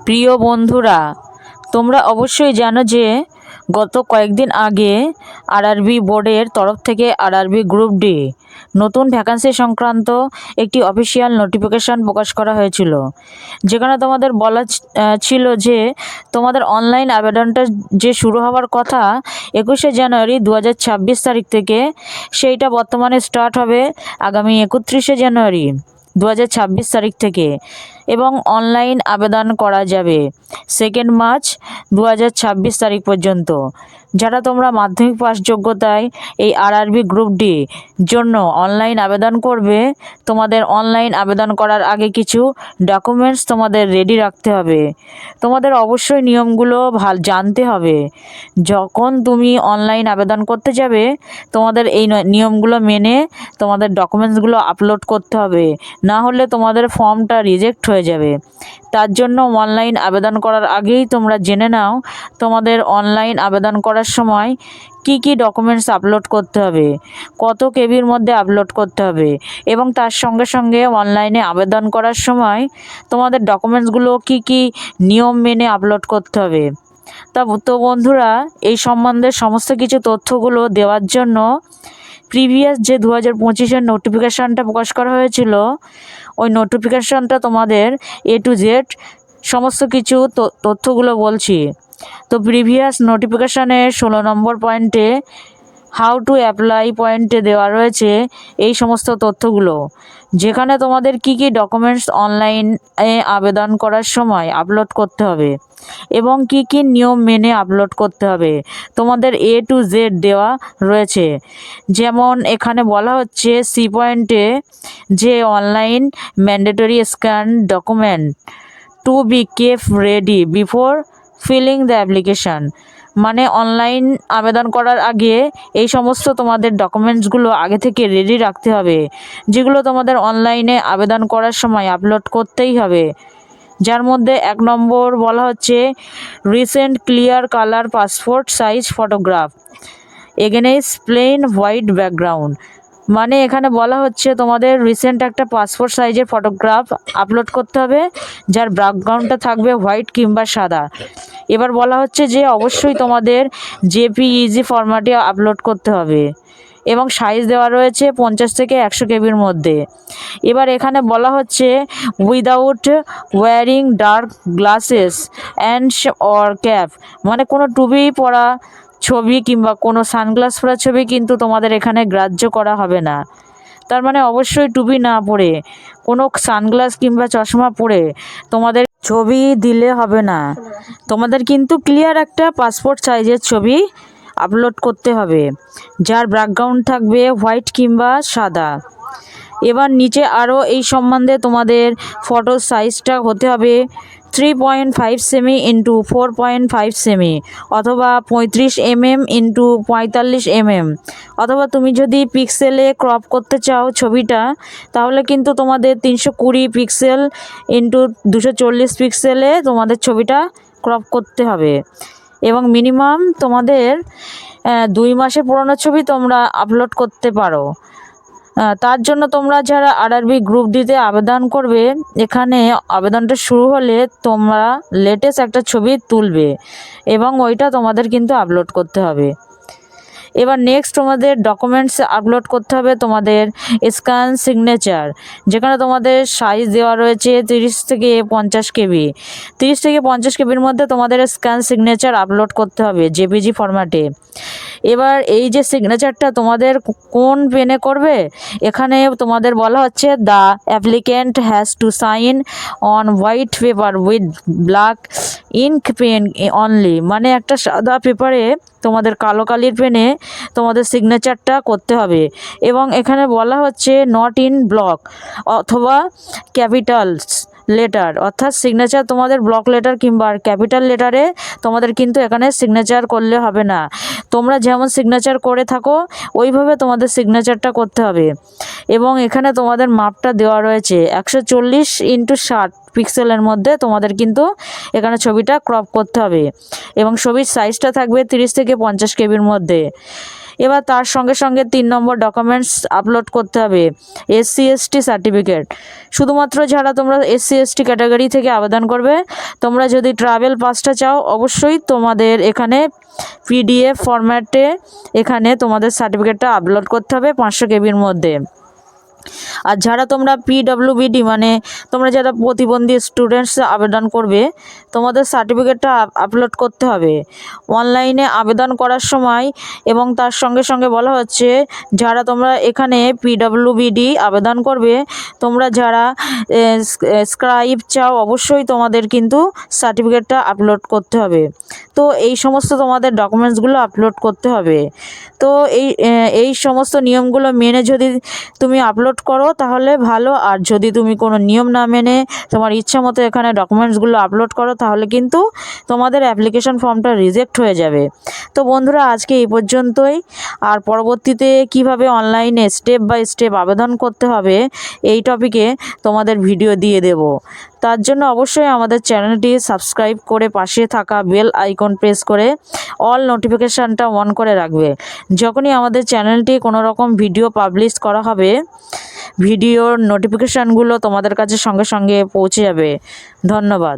প্রিয় বন্ধুরা, তোমরা অবশ্যই জানো যে গত কয়েকদিন আগে আরআরবি বোর্ডের তরফ থেকে আরআরবি গ্রুপ ডি নতুন ভ্যাকান্সি সংক্রান্ত একটি অফিসিয়াল নোটিফিকেশন প্রকাশ করা হয়েছিল, যেখানে তোমাদের বলা ছিল যে তোমাদের অনলাইন আবেদনটা যে শুরু হওয়ার কথা 21শে জানুয়ারি 2026 তারিখ থেকে, সেইটা বর্তমানে স্টার্ট হবে আগামী 31শে জানুয়ারি 2026 তারিখ থেকে এবং অনলাইন আবেদন করা যাবে 2 মার্চ 2026 তারিখ পর্যন্ত। যারা তোমরা মাধ্যমিক পাস যোগ্যতায় এই আরআরবি গ্রুপ ডি জন্য অনলাইন আবেদন করবে, তোমাদের অনলাইন আবেদন করার আগে কিছু ডকুমেন্টস তোমাদের রেডি রাখতে হবে। তোমাদের অবশ্যই নিয়মগুলো জানতে হবে। যখন তুমি অনলাইন আবেদন করতে যাবে, তোমাদের এই নিয়মগুলো মেনে তোমাদের ডকুমেন্টসগুলো আপলোড করতে হবে, না হলে তোমাদের ফর্মটা রিজেক্ট হয়ে যাবে। তার জন্য অনলাইন আবেদন করার আগেই তোমরা জেনে নাও তোমাদের অনলাইন আবেদন করার সময় কি কি ডকুমেন্টস আপলোড করতে হবে, কত কেবির মধ্যে আপলোড করতে হবে, এবং তার সঙ্গে সঙ্গে অনলাইনে আবেদন করার সময় তোমাদের ডকুমেন্টসগুলো কি কি নিয়ম মেনে আপলোড করতে হবে। তো বন্ধুরা, এই সম্বন্ধে সমস্ত কিছু তথ্যগুলো দেওয়ার জন্য প্রিভিয়াস যে 2025-এর নোটিফিকেশানটা প্রকাশ করা হয়েছিল, ওই নোটিফিকেশানটা তোমাদের A to Z সমস্ত কিছু তথ্যগুলো বলছি। তো প্রিভিয়াস নোটিফিকেশানের 16 নম্বর পয়েন্টে হাউ টু অ্যাপ্লাই পয়েন্টে দেওয়া রয়েছে এই সমস্ত তথ্যগুলো, যেখানে তোমাদের কি কি ডকুমেন্টস অনলাইনে আবেদন করার সময় আপলোড করতে হবে এবং কি কি নিয়ম মেনে আপলোড করতে হবে, তোমাদের A to Z দেওয়া রয়েছে। যেমন এখানে বলা হচ্ছে সি পয়েন্টে যে online mandatory scan document to be kept ready before filling the application, মানে অনলাইন আবেদন করার আগে এই সমস্ত তোমাদের ডকুমেন্টসগুলো আগে থেকে রেডি রাখতে হবে, যেগুলো তোমাদের অনলাইনে আবেদন করার সময় আপলোড করতেই হবে। যার মধ্যে 1 নম্বর বলা হচ্ছে recent clear colour passport size photograph against plane white background, মানে এখানে বলা হচ্ছে তোমাদের রিসেন্ট একটা পাসপোর্ট সাইজের ফটোগ্রাফ আপলোড করতে হবে, যার ব্যাকগ্রাউন্ডটা থাকবে হোয়াইট কিংবা সাদা। এবার বলা হচ্ছে যে অবশ্যই তোমাদের জেপিইজি ফরম্যাটে আপলোড করতে হবে এবং সাইজ দেওয়া রয়েছে 50 থেকে 100 কেবির মধ্যে। এবার এখানে বলা হচ্ছে without wearing dark glasses and or cap, মানে কোনো টুপি পরা ছবি কিংবা কোনো সানগ্লাস পরা ছবি কিন্তু তোমাদের এখানে গ্রাহ্য করা হবে না। তার মানে অবশ্যই টুপি না পরে কোনো সানগ্লাস কিংবা চশমা পরে তোমাদের ছবি দিলে হবে না। তোমাদের কিন্তু ক্লিয়ার একটা পাসপোর্ট সাইজের ছবি আপলোড করতে হবে, যার ব্যাকগ্রাউন্ড থাকবে হোয়াইট কিংবা সাদা। এবার নিচে আরও এই সম্বন্ধে তোমাদের ফটো সাইজটা হতে হবে 3.5 সেমি ইন্টু 4.5 সেমি অথবা 35 mm ইন্টু 45 mm, অথবা তুমি যদি পিক্সেলে ক্রপ করতে চাও ছবিটা, তাহলে কিন্তু তোমাদের 320 পিক্সেল ইন্টু 240 পিক্সেলে তোমাদের ছবিটা ক্রপ করতে হবে এবং মিনিমাম তোমাদের 2 মাসের পুরনো ছবি তোমরা আপলোড করতে পারো। তার জন্য তোমরা যারা আরআরবি গ্রুপ ডিতে আবেদন করবে, এখানে আবেদনটা শুরু হলে তোমরা লেটেস্ট একটা ছবি তুলবে এবং ওইটা তোমাদের কিন্তু আপলোড করতে হবে। এবার নেক্সট তোমাদের ডকুমেন্টস আপলোড করতে হবে তোমাদের স্ক্যান সিগনেচার, যেখানে তোমাদের সাইজ দেওয়া রয়েছে 30 থেকে 50 কেবি। 30 থেকে 50 কেবির মধ্যে তোমাদের স্ক্যান সিগনেচার আপলোড করতে হবে জেপিজি ফরম্যাটে। এবার এই যে সিগনেচারটা তোমাদের কোন পেনে করবে, এখানে তোমাদের বলা হচ্ছে the applicant has to sign on white paper with black ink pen only, মানে একটা সাদা পেপারে তোমাদের কালো কালির পেনে তোমাদের সিগনেচারটা করতে হবে। এবং এখানে বলা হচ্ছে নট ইন ব্লক অথবা ক্যাপিটালস লেটার, অর্থাৎ সিগনেচার তোমাদের ব্লক লেটার কিংবা ক্যাপিটাল লেটারে তোমাদের কিন্তু এখানে সিগনেচার করলে হবে না। তোমরা যেমন সিগনেচার করে থাকো ওইভাবে তোমাদের সিগনেচারটা করতে হবে। এবং এখানে তোমাদের মাপটা দেওয়া রয়েছে 140x60 পিক্সেলের মধ্যে তোমাদের কিন্তু এখানে ছবিটা ক্রপ করতে হবে এবং ছবির সাইজটা থাকবে 30 থেকে 50 কেবির মধ্যে। এবার তার সঙ্গে সঙ্গে 3 নম্বর ডকুমেন্টস আপলোড করতে হবে SC/ST সার্টিফিকেট। শুধুমাত্র যারা তোমরা SC/ST ক্যাটাগরি থেকে আবেদন করবে, তোমরা যদি ট্রাভেল পাসটা চাও অবশ্যই তোমাদের এখানে PDF ফরম্যাটে এখানে তোমাদের সার্টিফিকেটটা আপলোড করতে হবে 500 কেবির মধ্যে। আর যারা তোমরা PWBD মানে তোমরা যারা প্রতিবন্ধী স্টুডেন্টস আবেদন করবে, তোমাদের সার্টিফিকেটটা আপলোড করতে হবে অনলাইনে আবেদন করার সময়। এবং তার সঙ্গে সঙ্গে বলা হচ্ছে যারা তোমরা এখানে PWBD আবেদন করবে, তোমরা যারা স্ক্রাইব চাও অবশ্যই তোমাদের কিন্তু সার্টিফিকেটটা আপলোড করতে হবে। তো এই সমস্ত তোমাদের ডকুমেন্টসগুলো আপলোড করতে হবে। তো এই সমস্ত নিয়মগুলো মেনে যদি তুমি আপলোড করো তাহলে ভালো। আর যদি তুমি কোনো নিয়ম না মেনে তোমার ইচ্ছা মতো এখানে ডকুমেন্টসগুলো আপলোড করো তাহলে কিন্তু তোমাদের অ্যাপ্লিকেশন ফর্মটা রিজেক্ট হয়ে যাবে। তো বন্ধুরা, আজকে এই পর্যন্তই। আর পরবর্তীতে কিভাবে অনলাইনে স্টেপ বাই স্টেপ আবেদন করতে হবে এই টপিকে তোমাদের ভিডিও দিয়ে দেব। তার জন্য অবশ্যই আমাদের চ্যানেলটি সাবস্ক্রাইব করে পাশে থাকা বেল আইকন প্রেস করে অল নোটিফিকেশানটা অন করে রাখবে। যখনই আমাদের চ্যানেলটি কোনো রকম ভিডিও পাবলিশ করা হবে, ভিডিওর নোটিফিকেশানগুলো তোমাদের কাছে সঙ্গে সঙ্গে পৌঁছে যাবে। ধন্যবাদ।